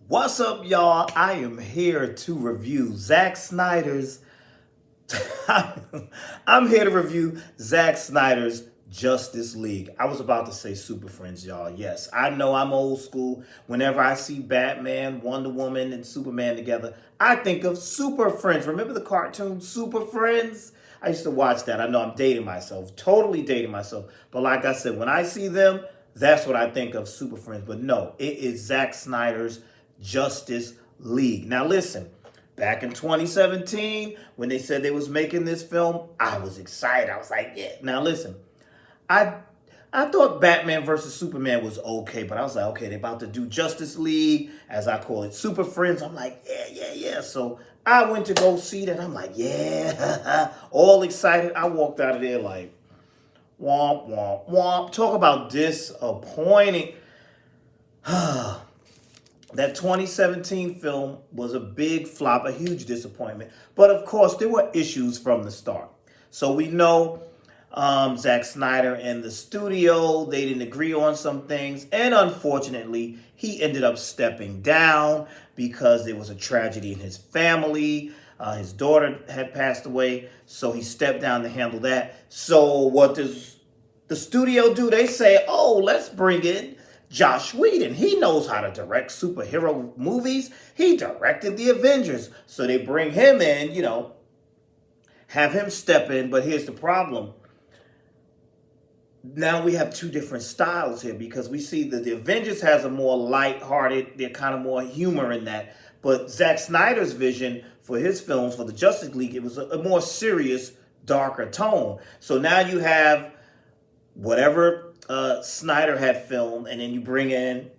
What's up, y'all? I am here to review Zack Snyder's. I'm here to review Zack Snyder's Justice League. I was about to say Super Friends, y'all. Yes, I know I'm old school. Whenever I see Batman, Wonder Woman, and Superman together, I think of Super Friends. Remember the cartoon Super Friends? I used to watch that. I know I'm dating myself, totally dating myself. But like I said, when I see them, that's what I think of Super Friends. But no, it is Zack Snyder's Justice League. Now listen, back in 2017, when they said they was making this film, I was excited. I was like, yeah. Now listen, I I thought Batman versus Superman was okay, but I was like, okay, they're about to do Justice League, as I call it, Super Friends. I'm like, yeah, yeah, yeah. So I went to go see that. I'm like, yeah, all excited. I walked out of there like, womp, womp, womp. Talk about disappointing. That 2017 film was a big flop, a huge disappointment. But of course, there were issues from the start. So we know Zack Snyder and the studio, they didn't agree on some things. And unfortunately, he ended up stepping down because there was a tragedy in his family. His daughter had passed away, so he stepped down to handle that. So what does the studio do? They say, oh, let's bring in Josh Whedon. He knows how to direct superhero movies. He directed the Avengers. So they bring him in, have him step in. But here's the problem. Now we have two different styles here because we see that the Avengers has a more light-hearted, they're kind of more humor in that. But Zack Snyder's vision for his films, for the Justice League, it was a more serious, darker tone. So now you have whatever Snyder had filmed, and then you bring in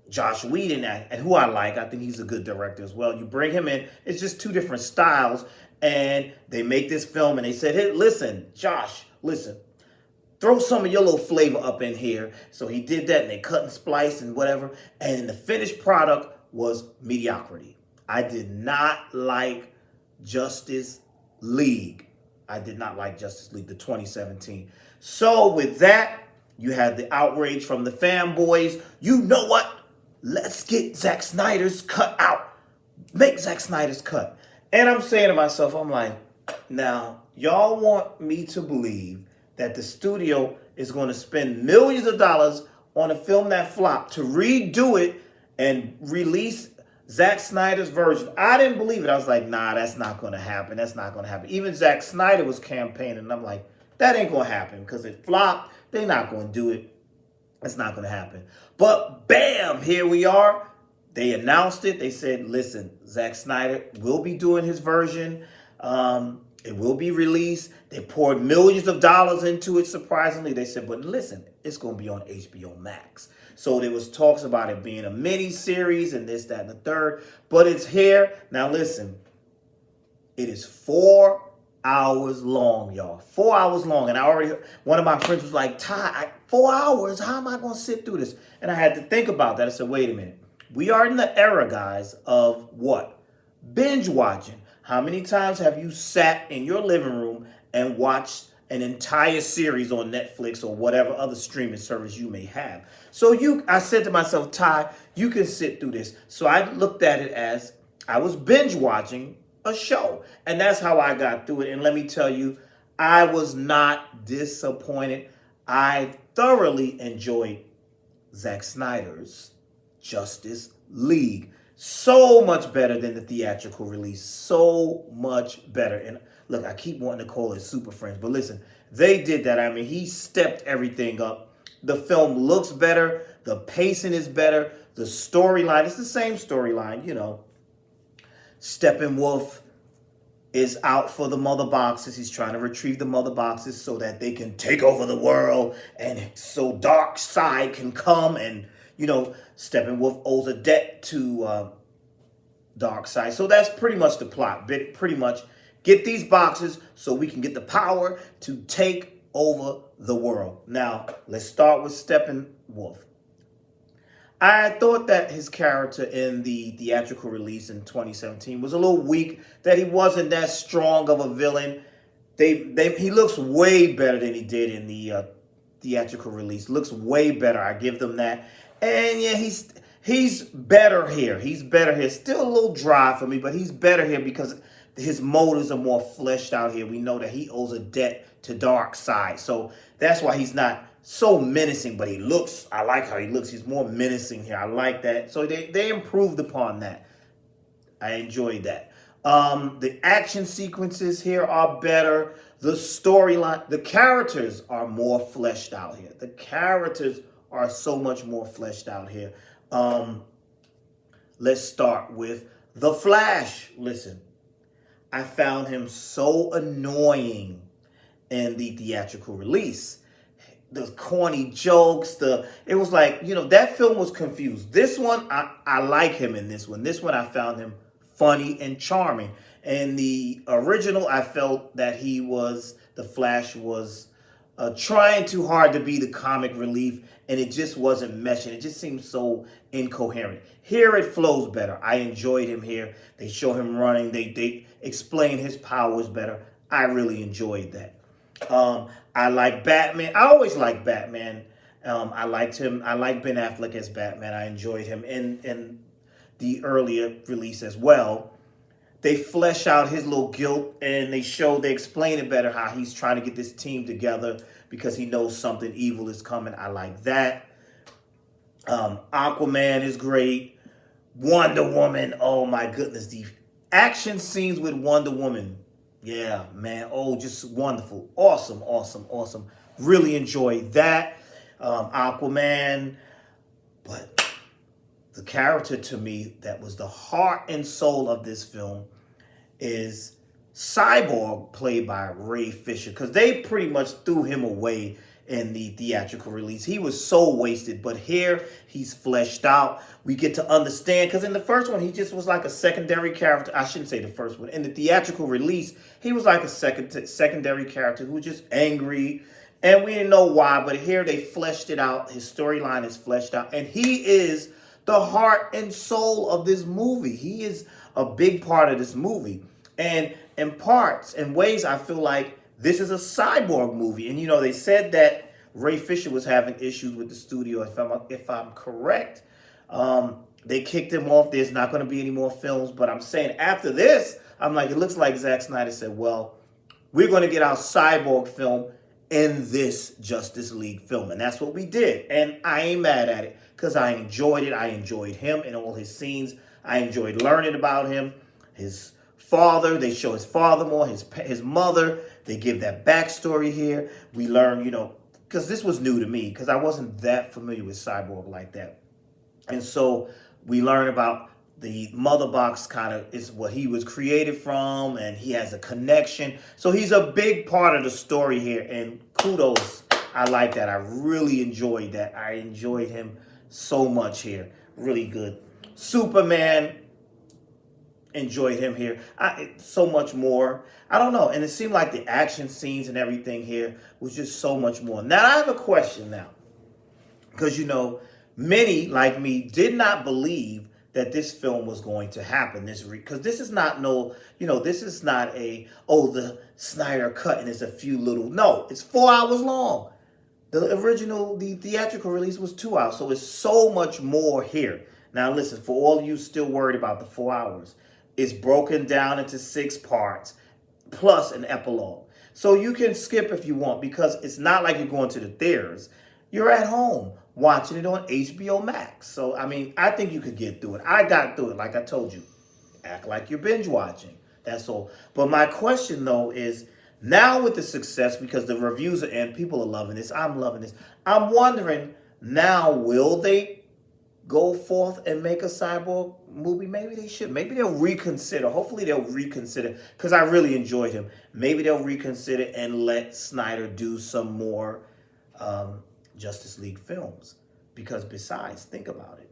Josh Whedon, and who I like. I think he's a good director as well. You bring him in. It's just two different styles, and they make this film, and they said, hey, listen, Josh, listen, throw some of your little flavor up in here. So he did that, and they cut and spliced and whatever, and the finished product was mediocrity. I did not like Justice League. I did not like Justice League, the 2017. So with that, you had the outrage from the fanboys. You know what? Let's get Zack Snyder's cut out. Make Zack Snyder's cut. And I'm saying to myself, I'm like, now, y'all want me to believe that the studio is going to spend millions of dollars on a film that flopped to redo it and release Zack Snyder's version. I didn't believe it. I was like, nah, that's not going to happen. That's not going to happen. Even Zack Snyder was campaigning, and I'm like, that ain't going to happen because it flopped. They're not going to do it. It's not going to happen. But bam, here we are. They announced it. They said, listen, Zack Snyder will be doing his version. It will be released. They poured millions of dollars into it, surprisingly. They said, but listen, it's going to be on HBO Max. So there was talks about it being a mini series and this, that, and the third. But it's here. Now listen, it is 4 hours long, y'all. 4 hours long. And one of my friends was like, Ty, 4 hours? How am I going to sit through this? And I had to think about that. I said, wait a minute. We are in the era, guys, of what? Binge watching. How many times have you sat in your living room and watched an entire series on Netflix or whatever other streaming service you may have? So I said to myself, Ty, you can sit through this. So I looked at it as I was binge watching a show. And that's how I got through it. And let me tell you, I was not disappointed. I thoroughly enjoyed Zack Snyder's Justice League. So much better than the theatrical release. So much better. And look, I keep wanting to call it Super Friends, but listen, they did that. I mean, he stepped everything up. The film looks better. The pacing is better. The storyline, it's the same storyline, Steppenwolf is out for the mother boxes. He's trying to retrieve the mother boxes so that they can take over the world. And so Darkseid can come and, Steppenwolf owes a debt to Darkseid. So that's pretty much the plot. Pretty much get these boxes so we can get the power to take over the world. Now, let's start with Steppenwolf. I thought that his character in the theatrical release in 2017 was a little weak, that he wasn't that strong of a villain. He looks way better than he did in the theatrical release. Looks way better. I give them that. And yeah, He's better here. He's better here. Still a little dry for me, but he's better here because his motives are more fleshed out here. We know that he owes a debt to Dark Side. So that's why he's not so menacing, but he looks, I like how he looks. He's more menacing here. I like that. So they improved upon that. I enjoyed that. The action sequences here are better. The storyline, the characters are more fleshed out here. The characters are so much more fleshed out here. Let's start with The Flash. Listen, I found him so annoying in the theatrical release. The corny jokes, it was like, that film was confused. This one, I like him in this one. This one, I found him funny and charming. And the original, I felt that the Flash was trying too hard to be the comic relief, and it just wasn't meshing. It just seemed so incoherent. Here it flows better. I enjoyed him here. They show him running. They explain his powers better. I really enjoyed that. I like Batman. I always like Batman. I liked him. I like Ben Affleck as Batman. I enjoyed him in the earlier release as well. They flesh out his little guilt, and they explain it better how he's trying to get this team together because he knows something evil is coming. I like that. Aquaman is great. Wonder Woman, oh my goodness. The action scenes with Wonder Woman, yeah, man. Oh, just wonderful. Awesome, awesome, awesome. Really enjoyed that. Aquaman. But the character to me that was the heart and soul of this film is Cyborg, played by Ray Fisher, because they pretty much threw him away in the theatrical release. He was so wasted, but here he's fleshed out. We get to understand, because in the first one, he just was like a secondary character. I shouldn't say the first one. In the theatrical release, he was like a secondary character who was just angry, and we didn't know why, but here they fleshed it out. His storyline is fleshed out, and he is the heart and soul of this movie. He is a big part of this movie. And in parts and ways, I feel like this is a Cyborg movie. And, they said that Ray Fisher was having issues with the studio, if I'm correct. They kicked him off. There's not going to be any more films. But I'm saying after this, I'm like, it looks like Zack Snyder said, well, we're going to get our Cyborg film in this Justice League film. And that's what we did. And I ain't mad at it because I enjoyed it. I enjoyed him in all his scenes. I enjoyed learning about him. His father, they show his father more, his mother. They give that backstory here. We learn, because this was new to me because I wasn't that familiar with Cyborg like that. And so we learn about the mother box kind of is what he was created from, and he has a connection. So he's a big part of the story here, and kudos. I like that. I really enjoyed that. I enjoyed him so much here. Really good. Superman, enjoyed him here. So much more. I don't know. And it seemed like the action scenes and everything here was just so much more. Now, I have a question now. Because, many, like me, did not believe that this film was going to happen. Because this is not this is not the Snyder cut and it's a few little. No, it's 4 hours long. The theatrical release was 2 hours. So it's so much more here. Now, listen, for all of you still worried about the 4 hours, it's broken down into 6 parts plus an epilogue. So you can skip if you want because it's not like you're going to the theaters. You're at home watching it on HBO Max. So, I think you could get through it. I got through it, like I told you. Act like you're binge watching. That's all. But my question, though, is now with the success, because the reviews are in, people are loving this. I'm loving this. I'm wondering, now will they go forth and make a Cyborg movie? Maybe they should. Maybe they'll reconsider. Hopefully they'll reconsider because I really enjoyed him. Maybe they'll reconsider and let Snyder do some more Justice League films. Because besides, think about it.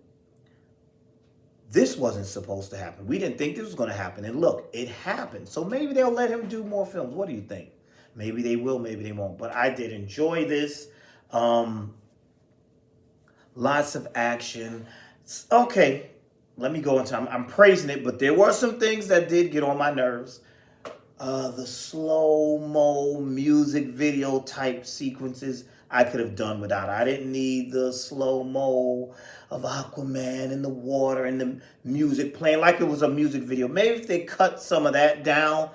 This wasn't supposed to happen. We didn't think this was going to happen. And look, it happened. So maybe they'll let him do more films. What do you think? Maybe they will, maybe they won't. But I did enjoy this. Lots of action. Okay, let me go into, I'm praising it, but there were some things that did get on my nerves. The slow-mo music video type sequences. I could have done without. I didn't need the slow-mo of Aquaman in the water and the music playing like it was a music video. Maybe if they cut some of that down,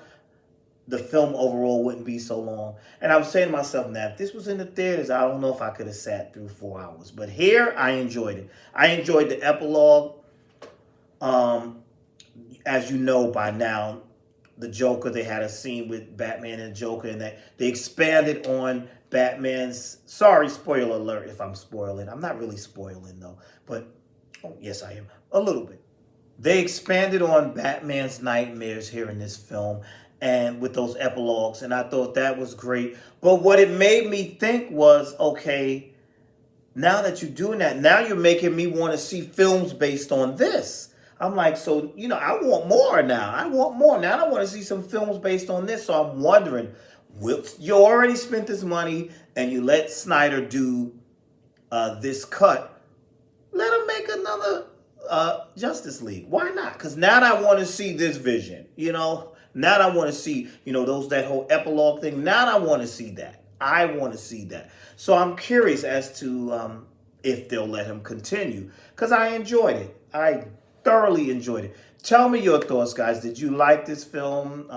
the film overall wouldn't be so long. And I'm saying to myself, now, if this was in the theaters, I don't know if I could have sat through 4 hours. But here, I enjoyed it. I enjoyed the epilogue. Um, as you know by now, the Joker, they had a scene with Batman and Joker, and that they expanded on Batman's, sorry, spoiler alert if I'm spoiling. I'm not really spoiling though, but oh, yes I am, a little bit. They expanded on Batman's nightmares here in this film and with those epilogues, and I thought that was great. But what it made me think was, okay, now that you're doing that, now you're making me want to see films based on this. I'm like, so, I want more now. I want more. Now I want to see some films based on this. So I'm wondering, you already spent this money and you let Snyder do this cut. Let him make another Justice League. Why not? Because now I want to see this vision. Now I want to see, that whole epilogue thing. Now I want to see that. I want to see that. So I'm curious as to if they'll let him continue. Because I enjoyed it. I thoroughly enjoyed it. Tell me your thoughts, guys. Did you like this film?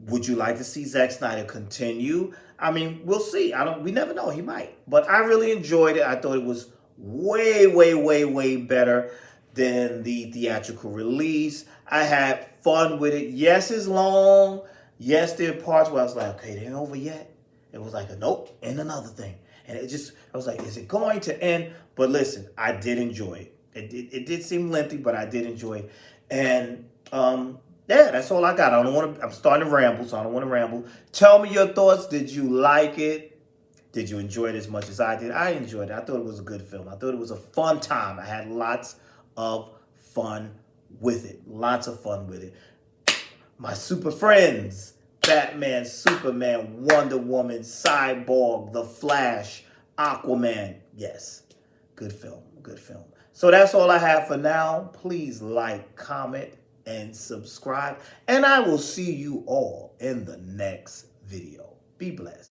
Would you like to see Zack Snyder continue? I mean, we'll see. We never know. He might. But I really enjoyed it. I thought it was way, way, way, way better than the theatrical release. I had fun with it. Yes, it's long. Yes, there are parts where I was like, okay, they ain't over yet. It was like, nope, and another thing. And I was like, is it going to end? But listen, I did enjoy it. It did seem lengthy, but I did enjoy it. And yeah, that's all I got. I'm starting to ramble, so I don't want to ramble. Tell me your thoughts. Did you like it? Did you enjoy it as much as I did? I enjoyed it. I thought it was a good film. I thought it was a fun time. I had lots of fun with it. Lots of fun with it. My super friends, Batman, Superman, Wonder Woman, Cyborg, The Flash, Aquaman. Yes, good film, good film. So that's all I have for now. Please like, comment, and subscribe. And I will see you all in the next video. Be blessed.